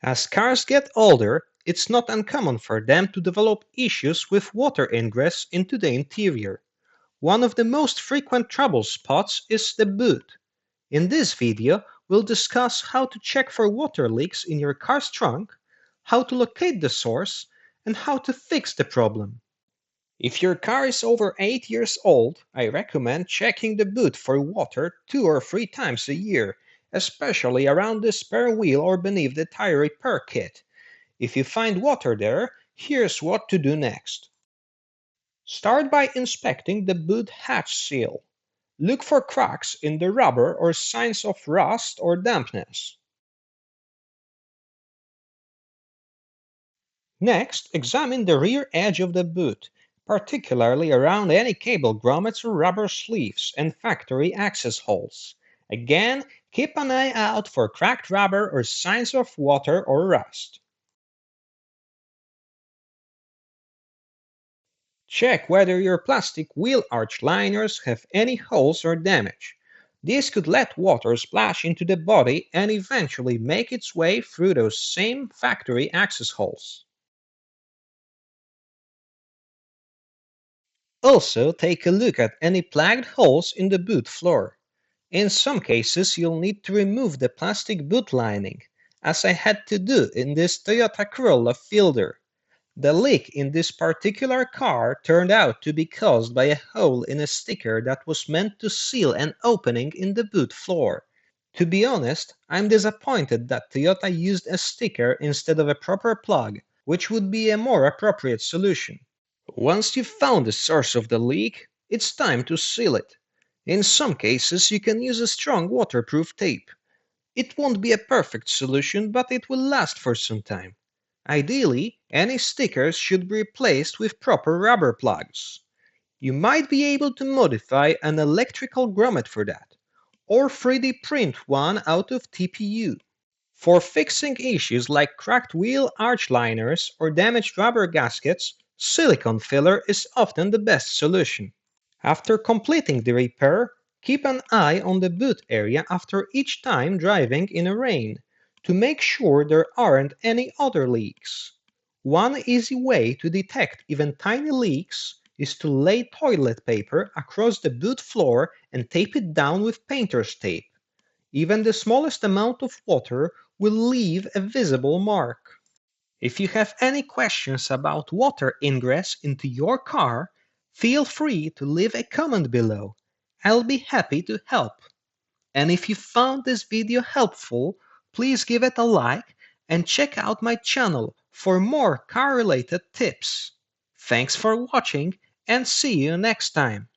As cars get older, it's not uncommon for them to develop issues with water ingress into the interior. One of the most frequent trouble spots is the boot. In this video, we'll discuss how to check for water leaks in your car's trunk, how to locate the source, and how to fix the problem. If your car is over 8 years old, I recommend checking the boot for water 2 or 3 times a year, especially around the spare wheel or beneath the tire repair kit. If you find water there, here's what to do next. Start by inspecting the boot hatch seal. Look for cracks in the rubber or signs of rust or dampness. Next, examine the rear edge of the boot, particularly around any cable grommets or rubber sleeves and factory access holes. Again, keep an eye out for cracked rubber or signs of water or rust. Check whether your plastic wheel arch liners have any holes or damage. This could let water splash into the body and eventually make its way through those same factory access holes. Also, take a look at any plagued holes in the boot floor. In some cases, you'll need to remove the plastic boot lining, as I had to do in this Toyota Corolla Fielder. The leak in this particular car turned out to be caused by a hole in a sticker that was meant to seal an opening in the boot floor. To be honest, I'm disappointed that Toyota used a sticker instead of a proper plug, which would be a more appropriate solution. Once you've found the source of the leak, it's time to seal it. In some cases, you can use a strong waterproof tape. It won't be a perfect solution, but it will last for some time. Ideally, any stickers should be replaced with proper rubber plugs. You might be able to modify an electrical grommet for that, or 3D print one out of TPU. For fixing issues like cracked wheel arch liners or damaged rubber gaskets, silicone filler is often the best solution. After completing the repair, keep an eye on the boot area after each time driving in a rain to make sure there aren't any other leaks. One easy way to detect even tiny leaks is to lay toilet paper across the boot floor and tape it down with painter's tape. Even the smallest amount of water will leave a visible mark. If you have any questions about water ingress into your car, feel free to leave a comment below. I'll be happy to help. And if you found this video helpful, please give it a like and check out my channel for more car-related tips. Thanks for watching and see you next time.